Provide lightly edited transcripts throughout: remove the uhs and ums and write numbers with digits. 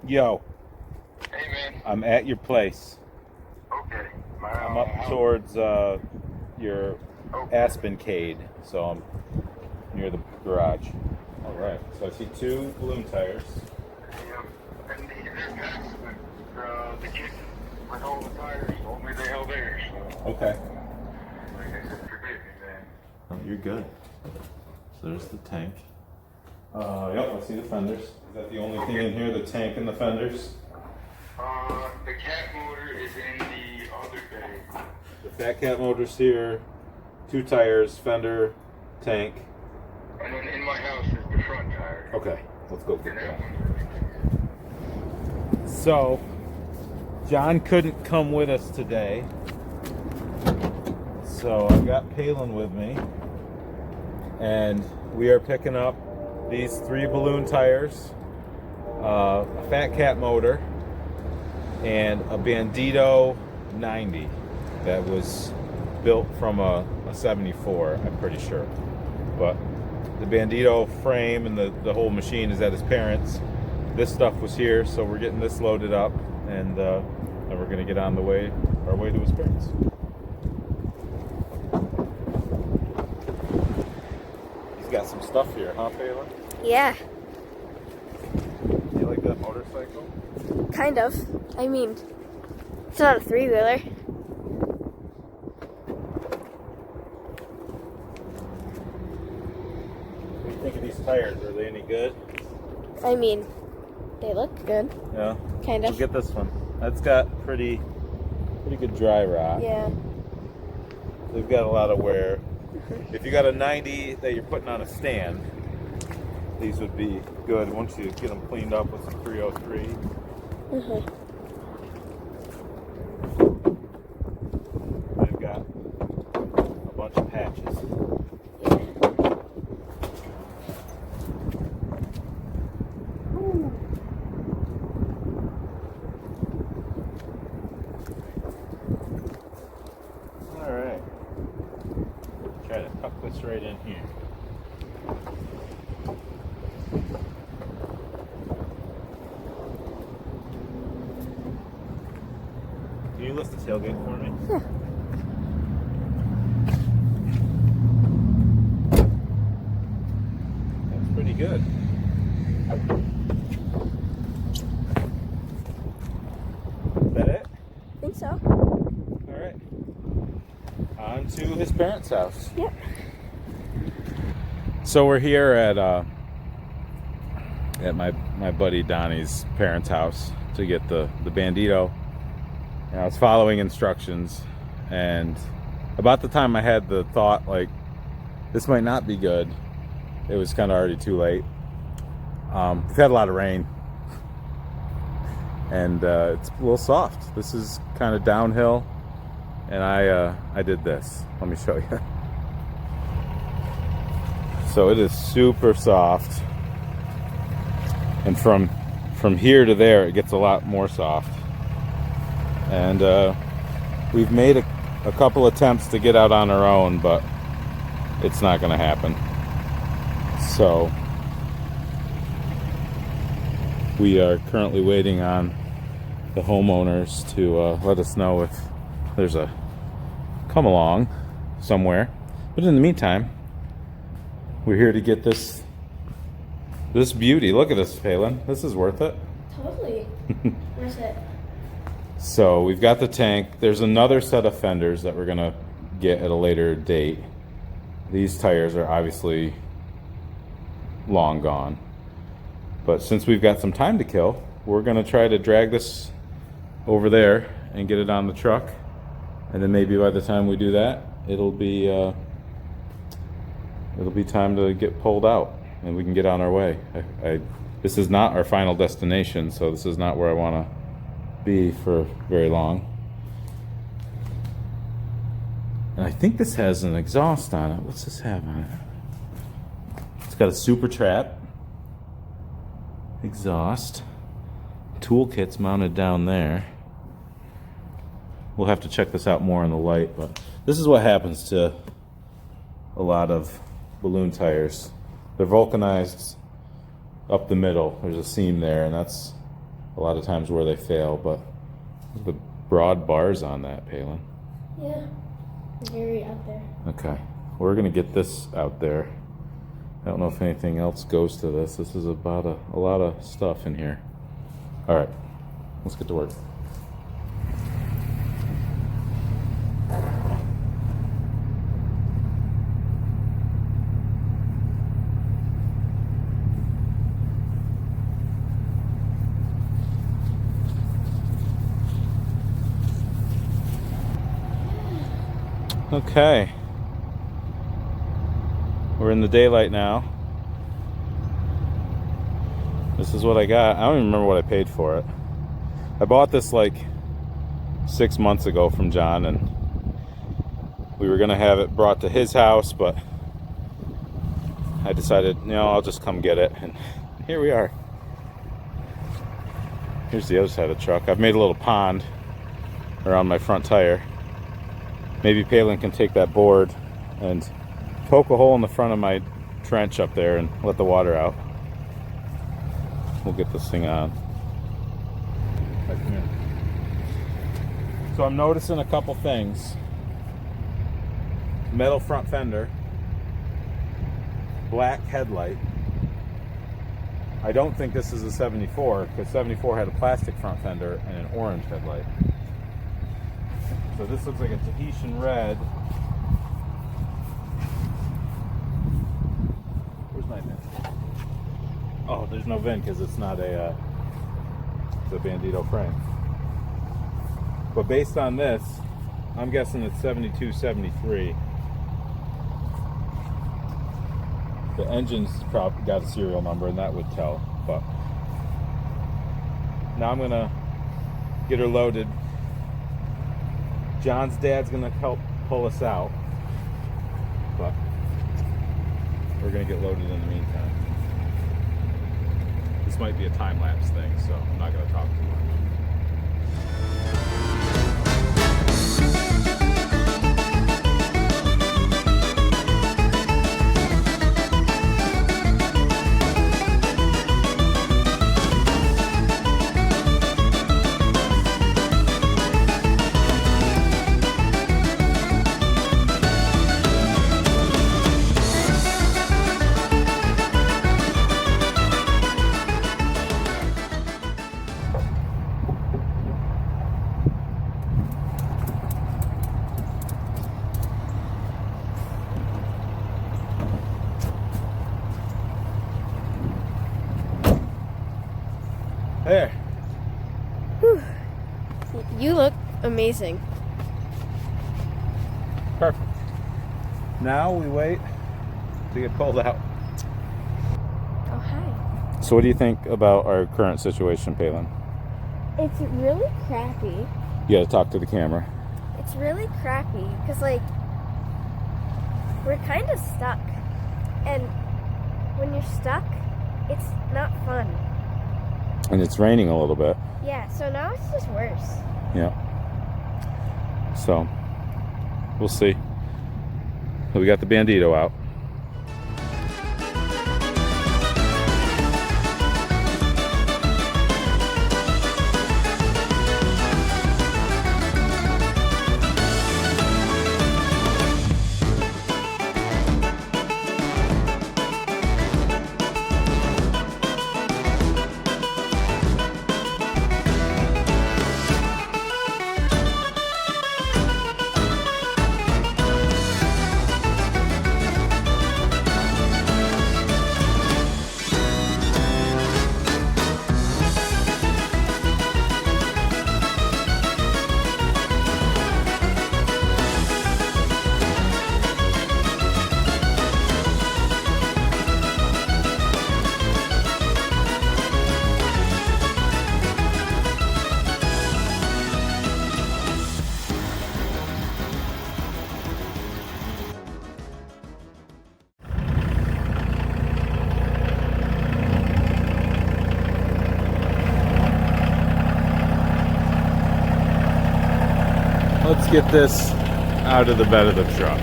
Yo, Hey man. I'm at your place. Okay. I'm up towards your Aspencade, so I'm near the garage. All right. So I see 2 balloon tires. And they're packs with the kid with all the tires. Only they held theirs. So Okay. like I said, forgive me, man. Oh, you're good. So there's the tank. Yep, I see the fenders. Is that the only thing in here? The tank and the fenders? The cat motor is in the other bag. The FatCat motor's here. 2 tires, fender, tank. And then in my house is the front tire. Okay, let's go get And that. that one's So, John couldn't come with us today. So I've got Palin with me. And we are picking up these 3 balloon tires, a FatCat motor, and a Bandito 90 that was built from a 74, I'm pretty sure. But the Bandito frame and the whole machine is at his parents'. This stuff was here, so we're getting this loaded up, and then we're going to get on our way to his parents'. He's got some stuff here, huh, Phelan? Yeah, You like that motorcycle? kind of. I mean, it's not a 3-wheeler. What do you think of these tires? Are they any good? I mean, they look good. Yeah. Kind We'll of. get this one. That's got pretty good dry rot. Yeah. They've got a lot of wear. If you got a 90 that you're putting on a stand, these would be good once you get them cleaned up with some 303. They've got a bunch of patches. All right. Try to tuck this right in here. Can you lift the tailgate for me? Yeah. That's pretty good. Is that it? I think so. All right. On to his parents' house. Yep. So we're here at my buddy Donny's parents' house to get the Bandito. And I was following instructions, and about the time I had the thought, like, this might not be good, it was kind of already too late. We've had a lot of rain, and it's a little soft. This is kind of downhill, and I did this. Let me show you. So it is super soft, and from here to there it gets a lot more soft. And we've made a couple attempts to get out on our own, but it's not going to happen. So we are currently waiting on the homeowners to let us know if there's a come along somewhere. But in the meantime, we're here to get this beauty. Look at this, Phelan. This is worth it. Totally. Where's it? So we've got the tank. There's another set of fenders that we're gonna get at a later date. These tires are obviously long gone. But since we've got some time to kill, we're gonna try to drag this over there and get it on the truck. And then maybe by the time we do that, it'll be time to get pulled out and we can get on our way. This is not our final destination, so this is not where I want to be for very long. And I think this has an exhaust on it. What's this have on it? It's got a super trap exhaust. Toolkit's mounted down there. We'll have to check this out more in the light, but this is what happens to a lot of balloon tires. They're vulcanized up the middle. There's a seam there, and that's a lot of times where they fail, but the broad bars on that, Palin. Yeah. Very out there. Okay, we're gonna get this out there. I don't know if anything else goes to this. This is about a lot of stuff in here. All right, let's get to work. Okay, we're in the daylight now. This is what I got. I don't even remember what I paid for it. I bought this like 6 months ago from John, and we were gonna have it brought to his house, but I decided, I'll just come get it, and here we are. Here's the other side of the truck. I've made a little pond around my front tire. Maybe Palin can take that board and poke a hole in the front of my trench up there and let the water out. We'll get this thing on. Right, come here. So I'm noticing a couple things. Metal front fender, black headlight. I don't think this is a 74, because 74 had a plastic front fender and an orange headlight. So this looks like a Tahitian red. Where's my VIN? Oh, there's no VIN because it's not a Bandito frame. But based on this, I'm guessing it's 72, 73. The engine's probably got a serial number, and that would tell. But now I'm gonna get her loaded. John's dad's gonna help pull us out, but we're gonna get loaded in the meantime. This might be a time-lapse thing, so I'm not gonna talk too much. There. Whew. You look amazing. Perfect. Now we wait to get pulled out. Oh, hi. So what do you think about our current situation, Palin? It's really crappy. You gotta talk to the camera. It's really crappy because, like, we're kind of stuck. And when you're stuck, it's not fun. And it's raining a little bit. Yeah, so now it's just worse. Yeah. So, we'll see. We got the Bandito out. Let's get this out of the bed of the truck.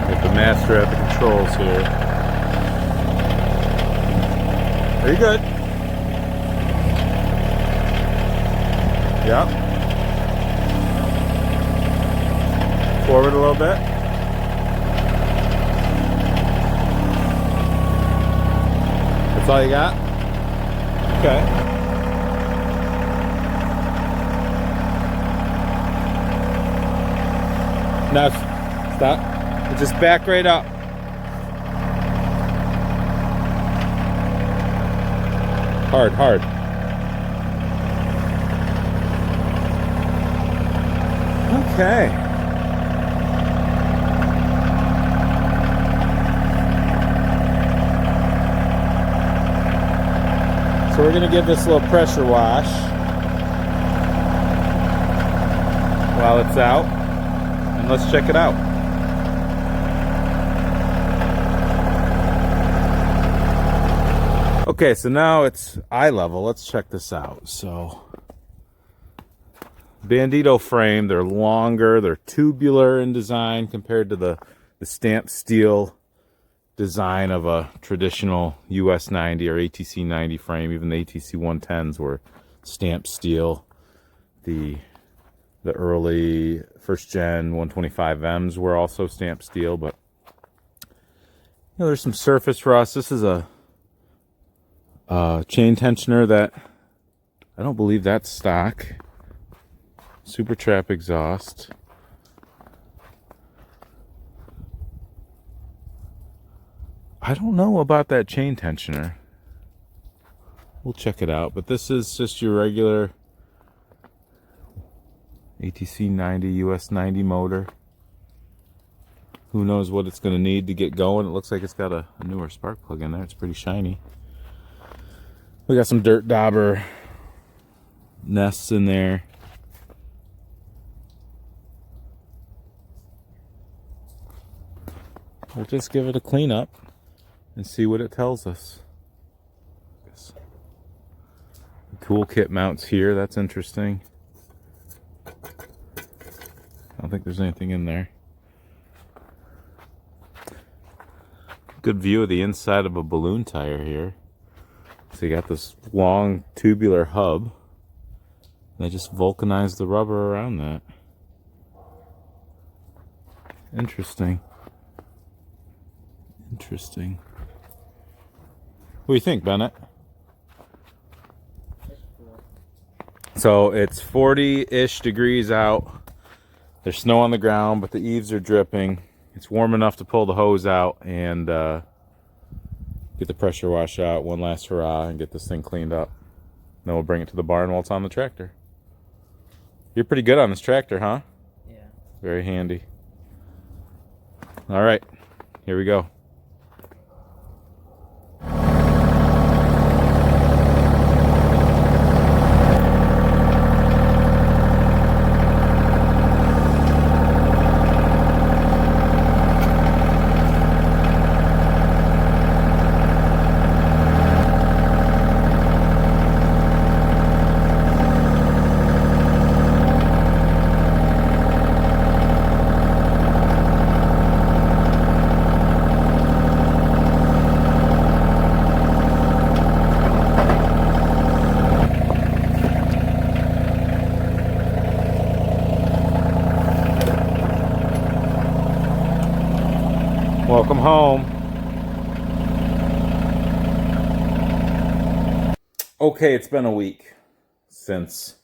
Get the Master at the controls here. Are you good? Yep. Forward a little bit. That's all you got? Okay. Now, stop. Just back right up. Hard, hard. Okay. So we're going to give this a little pressure wash while it's out, and let's check it out. Okay, so now it's eye level. Let's check this out. So, Bandito frame, they're longer, they're tubular in design compared to the stamped steel design of a traditional US 90 or ATC 90 frame. Even the ATC 110s were stamped steel. The early first gen 125Ms were also stamped steel, but you know, there's some surface rust. This is a chain tensioner that I don't believe that's stock. Super trap exhaust. I don't know about that chain tensioner. We'll check it out, but this is just your regular ATC 90 US 90 motor. Who knows what it's going to need to get going. It looks like it's got a newer spark plug in there. It's pretty shiny. We got some dirt dauber nests in there. We'll just give it a clean up and see what it tells us. Cool kit mounts here. That's interesting. I don't think there's anything in there. Good view of the inside of a balloon tire here. So you got this long tubular hub. They just vulcanized the rubber around that. Interesting. Interesting. What do you think, Bennett? So it's 40-ish degrees out. There's snow on the ground, but the eaves are dripping. It's warm enough to pull the hose out and get the pressure wash out. One last hurrah and get this thing cleaned up. Then we'll bring it to the barn while it's on the tractor. You're pretty good on this tractor, huh? Yeah. Very handy. All right, here we go. Welcome home. Okay, it's been a week since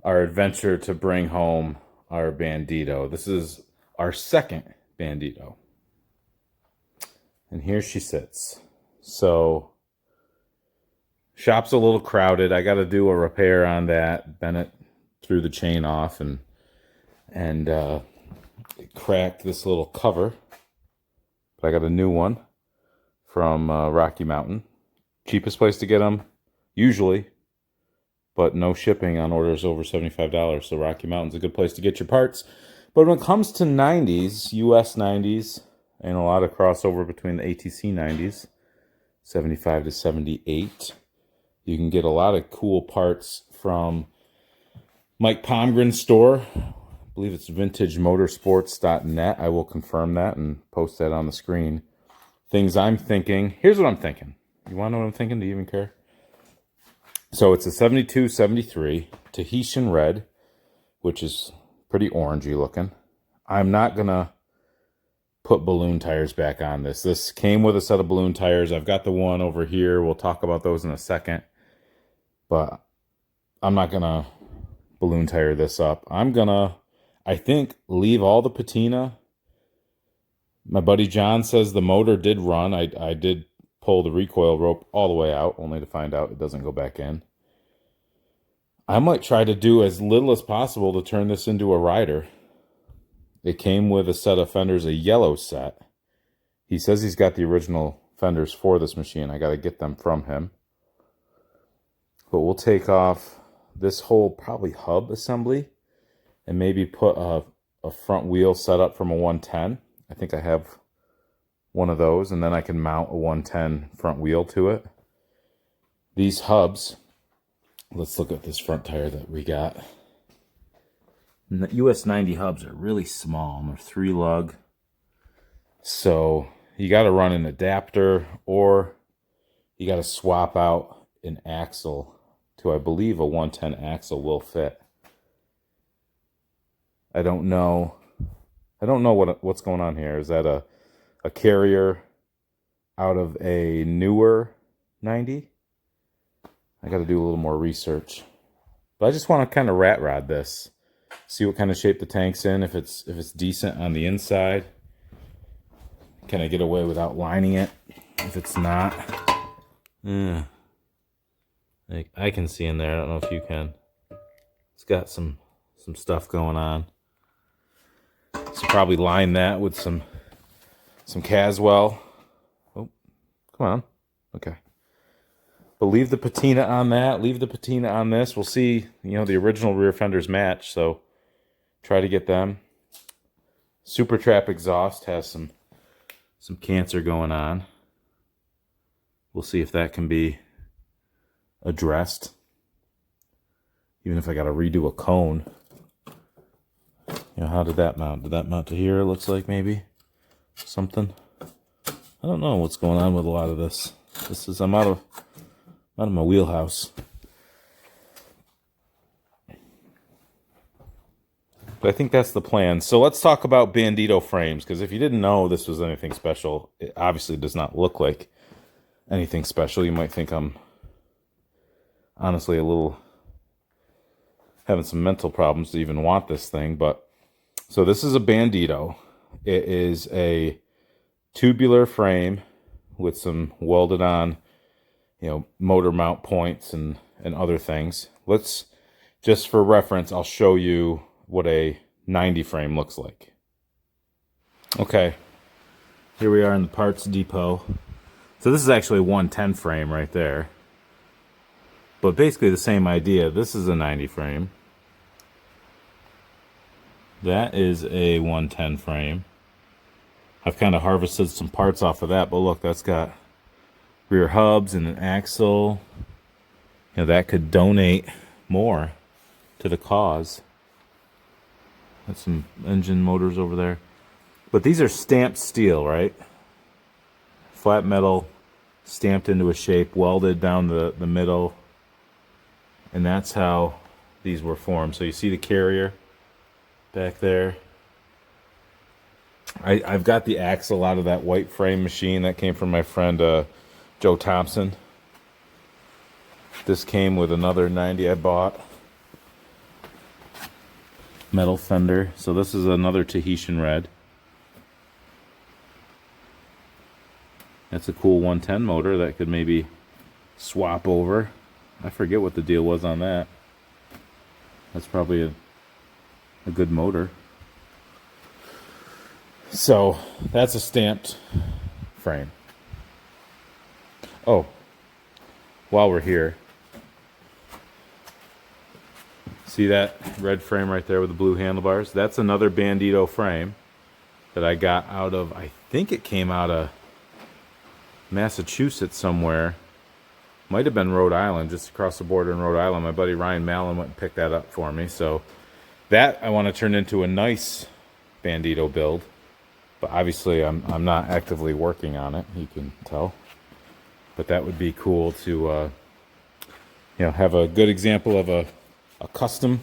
our adventure to bring home our Bandido. This is our second Bandido. And here she sits. So, shop's a little crowded. I got to do a repair on that. Bennett threw the chain off and cracked this little cover. I got a new one from Rocky Mountain. Cheapest place to get them, usually, but no shipping on orders over $75. So Rocky Mountain's a good place to get your parts. But when it comes to 90s, US 90s, and a lot of crossover between the ATC 90s, 75 to 78, you can get a lot of cool parts from Mike Palmgren's store, believe it's vintagemotorsports.net. I will confirm that and post that on the screen. Things I'm thinking. Here's what I'm thinking. You want to know what I'm thinking? Do you even care? So it's a 72, 73 Tahitian red, which is pretty orangey looking. I'm not going to put balloon tires back on this. This came with a set of balloon tires. I've got the one over here. We'll talk about those in a second. But I'm not going to balloon tire this up. I'm going to, I think, leave all the patina. My buddy John says the motor did run. I did pull the recoil rope all the way out, only to find out it doesn't go back in. I might try to do as little as possible to turn this into a rider. It came with a set of fenders, a yellow set. He says he's got the original fenders for this machine. I got to get them from him. But we'll take off this whole probably hub assembly and maybe put a front wheel set up from a 110. I think I have one of those, and then I can mount a 110 front wheel to it. These hubs, let's look at this front tire that we got. And the US 90 hubs are really small, and they're 3 lug. So you got to run an adapter, or you got to swap out an axle to, I believe, a 110 axle will fit. I don't know what's going on here. Is that a carrier out of a newer 90? I got to do a little more research. But I just want to kind of rat rod this. See what kind of shape the tank's in, if it's decent on the inside. Can I get away without lining it? If it's not, I can see in there. I don't know if you can. It's got some stuff going on. So probably line that with some Caswell. Oh, come on. Okay. But leave the patina on that. Leave the patina on this. We'll see, the original rear fenders match, so try to get them. Super Trap exhaust has some cancer going on. We'll see if that can be addressed. Even if I got to redo a cone. How did that mount? Did that mount to here? It looks like maybe something. I don't know what's going on with a lot of this. I'm out of my wheelhouse. But I think that's the plan. So let's talk about Bandito frames, because if you didn't know this was anything special, it obviously does not look like anything special. You might think I'm honestly a little having some mental problems to even want this thing. But so this is a Bandito. It is a tubular frame with some welded on, motor mount points and other things. Let's, just for reference, I'll show you what a 90 frame looks like. Okay, here we are in the parts depot. So this is actually a 110 frame right there. But basically the same idea. This is a 90 frame. That is a 110 frame. I've kind of harvested some parts off of that, but look, that's got rear hubs and an axle. That could donate more to the cause. That's some engine motors over there. But these are stamped steel, right? Flat metal, stamped into a shape, welded down the middle. And that's how these were formed. So you see the carrier back there. I've got the axle out of that white frame machine that came from my friend Joe Thompson. This came with another 90 I bought. Metal fender. So this is another Tahitian red. That's a cool 110 motor that could maybe swap over. I forget what the deal was on that. That's probably a good motor. So that's a stamped frame. Oh, while we're here, see that red frame right there with the blue handlebars? That's another Bandito frame that I got out of, I think it came out of Massachusetts somewhere. Might have been Rhode Island, just across the border in Rhode Island. My buddy Ryan Mallon went and picked that up for me. So That I want to turn into a nice Bandito build, but obviously I'm not actively working on it, you can tell. But that would be cool to you know, have a good example of a custom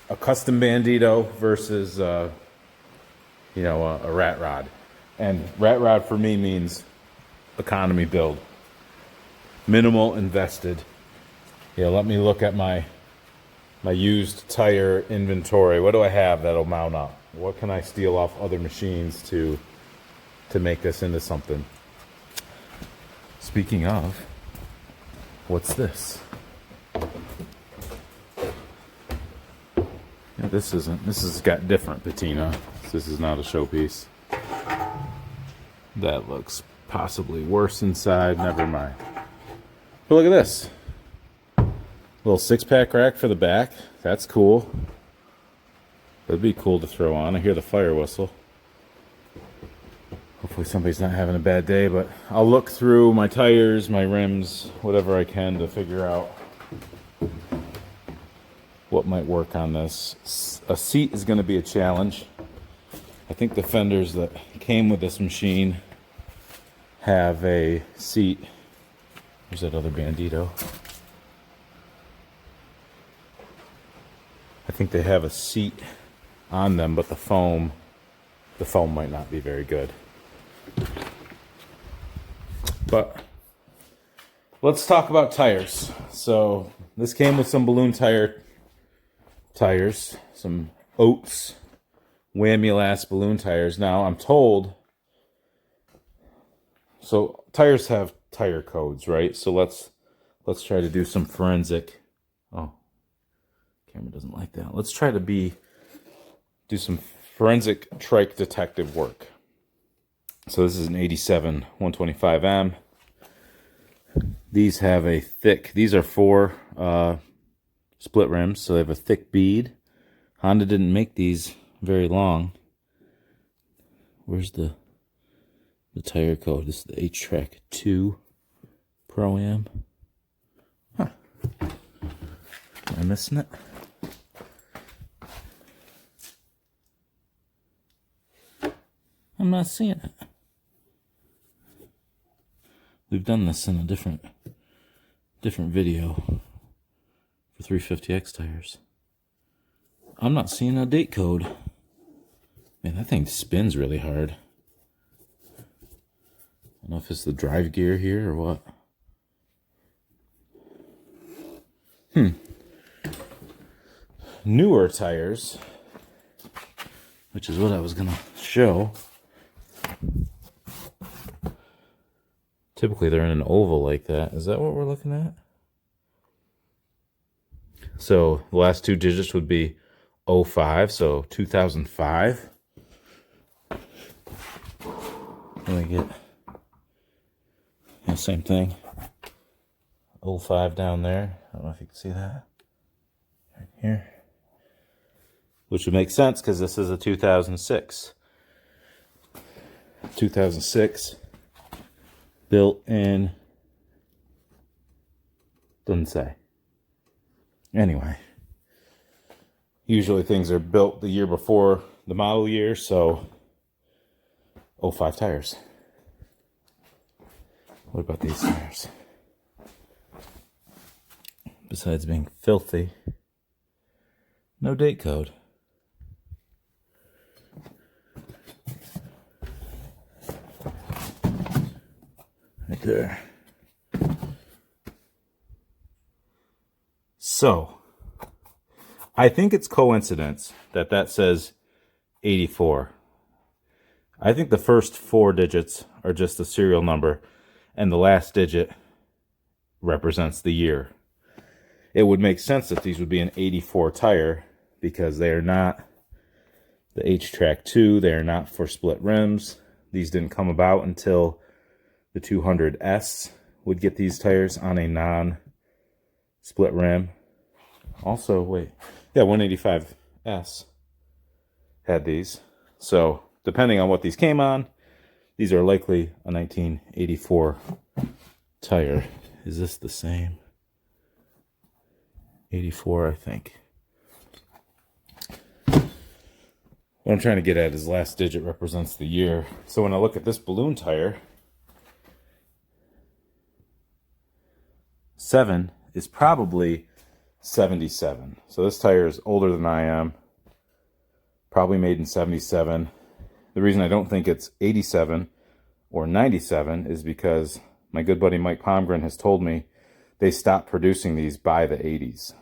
Bandito versus you know, a rat rod. And rat rod for me means economy build, minimal invested. Yeah, let me look at my used tire inventory. What do I have that'll mount up? What can I steal off other machines to make this into something? Speaking of, what's this? Yeah, this has got different patina. This is not a showpiece. That looks possibly worse inside. Never mind. But look at this. Little 6-pack rack for the back. That's cool. That'd be cool to throw on. I hear the fire whistle. Hopefully somebody's not having a bad day, but I'll look through my tires, my rims, whatever I can to figure out what might work on this. A seat is going to be a challenge. I think the fenders that came with this machine have a seat. There's that other Bandito. I think they have a seat on them, but the foam might not be very good. But let's talk about tires. So this came with some balloon tires, some Oats whammy-last balloon tires. Now I'm told, so tires have tire codes, right? So let's try to do some forensic. Oh, camera doesn't like that. Let's try to do some forensic trike detective work. So this is an 87 125M. These have a thick, these are 4 split rims, so they have a thick bead. Honda didn't make these very long. Where's the tire code? This is the H-Track 2 Pro-Am. Huh. Am I missing it? I'm not seeing it. We've done this in a different video for 350X tires. I'm not seeing a date code. Man, that thing spins really hard. I don't know if it's the drive gear here or what. Newer tires, which is what I was gonna show. Typically they're in an oval like that. Is that what we're looking at? So the last 2 digits would be 05, so 2005. Let me get the same thing. 05 down there. I don't know if you can see that. Right here. Which would make sense because this is a 2006. 2006. Built in. Doesn't say. Anyway. Usually things are built the year before the model year, so 05 tires. What about these tires? Besides being filthy, no date code. Right there. So, I think it's coincidence that says 84. I think the first 4 digits are just the serial number, and the last digit represents the year. It would make sense that these would be an 84 tire because they are not the H-Track 2. They are not for split rims. These didn't come about until the 200S would get these tires on a non-split rim. Also, wait. Yeah, 185S had these. So, depending on what these came on, these are likely a 1984 tire. Is this the same? 84, I think. What I'm trying to get at is last digit represents the year. So when I look at this balloon tire, 7 is probably 77. So this tire is older than I am. Probably made in 77. The reason I don't think it's 87 or 97 is because my good buddy Mike Pomgren has told me they stopped producing these by the 80s.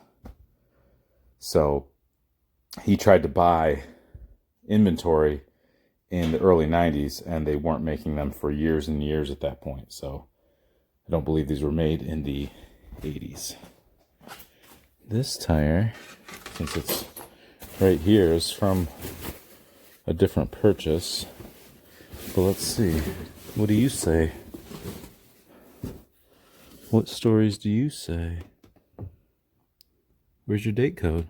So he tried to buy inventory in the early 90s and they weren't making them for years and years at that point. So I don't believe these were made in the 80s. This tire, since it's right here, is from a different purchase. But let's see. What do you say? What stories do you say? Where's your date code?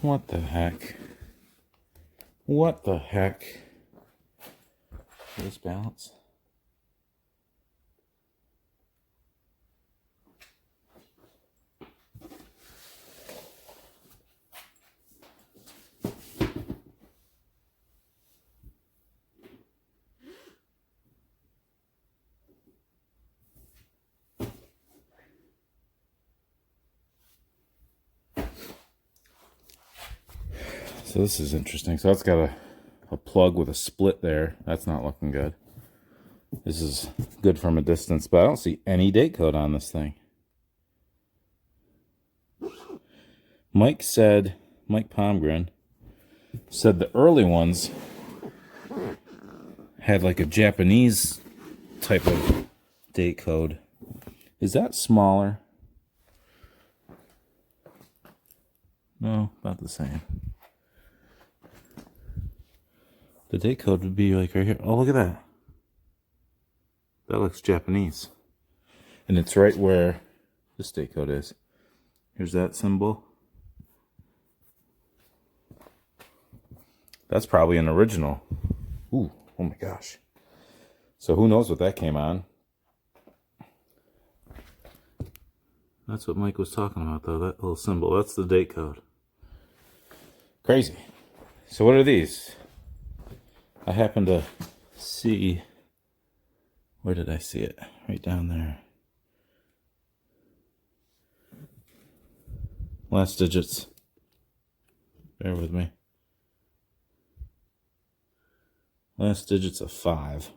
What the heck? What the heck? This balance? So this is interesting. So that's got a plug with a split there. That's not looking good. This is good from a distance, but I don't see any date code on this thing. Mike Pomgren said the early ones had like a Japanese type of date code. Is that smaller? No, about the same. The date code would be like right here. Oh, look at that. That looks Japanese. And it's right where this date code is. Here's that symbol. That's probably an original. Ooh, oh my gosh. So who knows what that came on. That's what Mike was talking about though, that little symbol. That's the date code. Crazy. So what are these? I happen to see, where did I see it? Right down there. Last digits. Bear with me. Last digits of 5.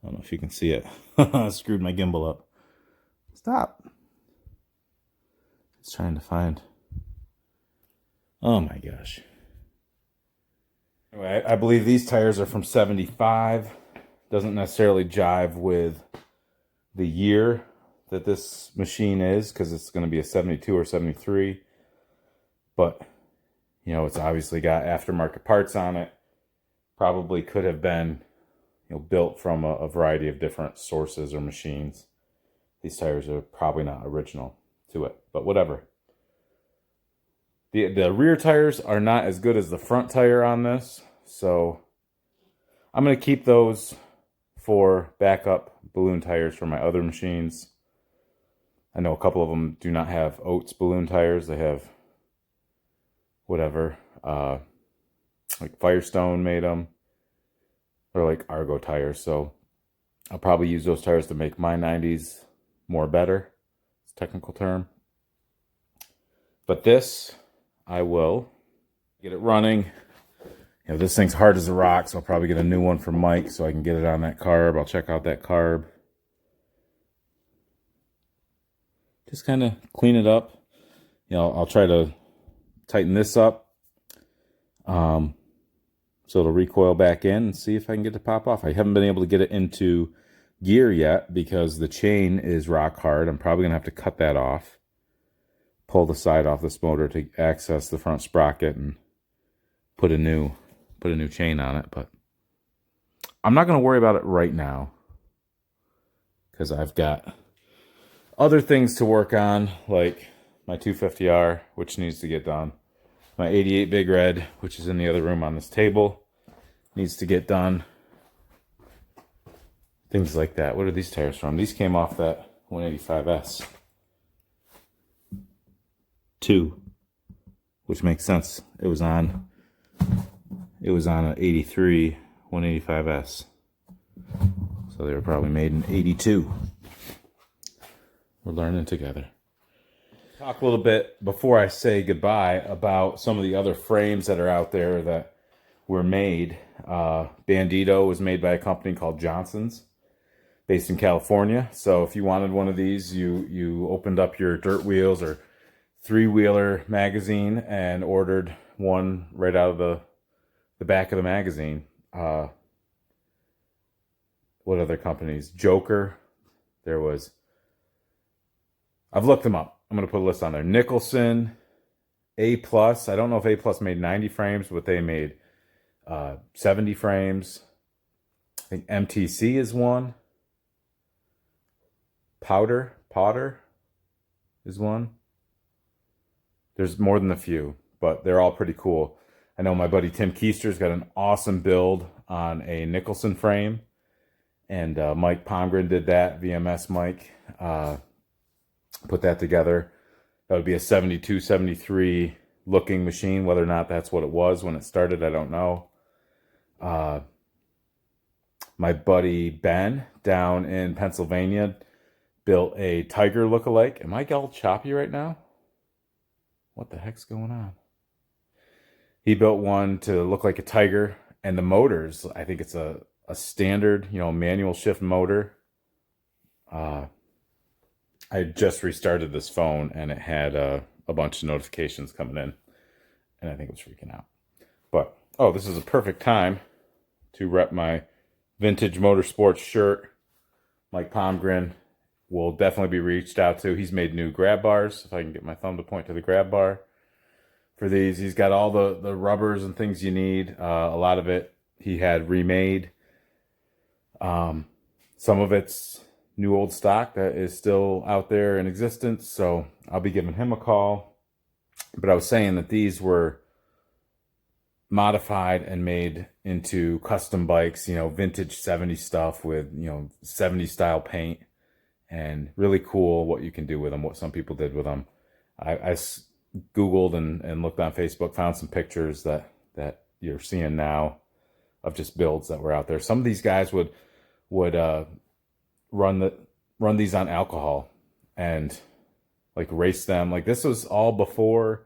I don't know if you can see it. I screwed my gimbal up. Stop. It's trying to find. Oh my gosh. Anyway, I believe these tires are from 75. Doesn't necessarily jive with the year that this machine is, because it's going to be a 72 or 73. But, you know, it's obviously got aftermarket parts on it. Probably could have been, you know, built from a variety of different sources or machines. These tires are probably not original to it, but whatever. The rear tires are not as good as the front tire on this, so I'm going to keep those for backup balloon tires for my other machines. I know a couple of them do not have Oates balloon tires. They have whatever, like Firestone made them, or like Argo tires, so I'll probably use those tires to make my 90s more better. It's a technical term. But this, I will get it running. You know, this thing's hard as a rock, so I'll probably get a new one from Mike so I can get it on that carb. I'll check out that carb. Just kind of clean it up. You know, I'll try to tighten this up so it'll recoil back in and see if I can get it to pop off. I haven't been able to get it into gear yet because the chain is rock hard. I'm probably gonna have to cut that off, pull the side off this motor to access the front sprocket and put a new chain on it. But I'm not gonna worry about it right now because I've got other things to work on, like my 250R, which needs to get done. My 88 Big Red, which is in the other room on this table, needs to get done. Things like that. What are these tires from? These came off that 185S. 2, which makes sense. It was on an 83 185S. So they were probably made in 82. We're learning together. Talk a little bit before I say goodbye about some of the other frames that are out there that were made. Bandito was made by a company called Johnson's, based in California. So if you wanted one of these, you opened up your Dirt Wheels or 3-wheeler magazine and ordered one right out of the back of the magazine. What other companies? Joker. There was... I've looked them up. I'm going to put a list on there. Nicholson, A+. I don't know if A+ made 90 frames, but they made 70 frames. I think MTC is one. Potter is one. There's more than a few, but they're all pretty cool. I know my buddy Tim Keister's got an awesome build on a Nicholson frame. And Mike Pomgren did that, VMS Mike. Put that together. That would be a 72, 73 looking machine. Whether or not that's what it was when it started, I don't know. My buddy Ben down in Pennsylvania built a Tiger lookalike. Am I all choppy right now? What the heck's going on? He built one to look like a Tiger, and the motors, I think it's a standard, manual shift motor. I just restarted this phone and it had a bunch of notifications coming in, and I think it was freaking out. But, this is a perfect time to rep my Vintage Motorsports shirt. Mike Pomgren will definitely be reached out to. He's made new grab bars. If I can get my thumb to point to the grab bar for these. He's got all the rubbers and things you need. A lot of it he had remade. Some of it's new old stock that is still out there in existence, so I'll be giving him a call. But I was saying that these were modified and made into custom bikes, vintage 70s stuff with, 70s style paint, and really cool what you can do with them, what some people did with them. I Googled and looked on Facebook, found some pictures that you're seeing now of just builds that were out there. Some of these guys would run these on alcohol and like race them. Like this was all before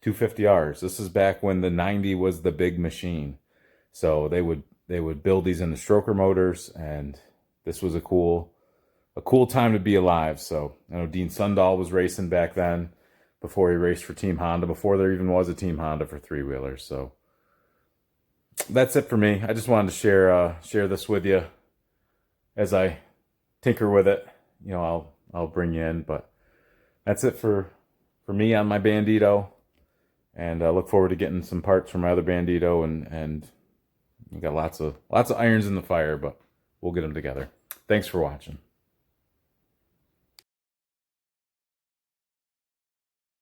250Rs. This is back when the 90 was the big machine. So they would build these into stroker motors, and this was a cool time to be alive. So I know Dean Sundahl was racing back then, before he raced for Team Honda, before there even was a Team Honda for 3-wheelers. So that's it for me. I just wanted to share this with you. As I tinker with it, I'll bring you in. But that's it for me on my Bandito. And I look forward to getting some parts from my other Bandito, and we got lots of irons in the fire, but we'll get them together. Thanks for watching.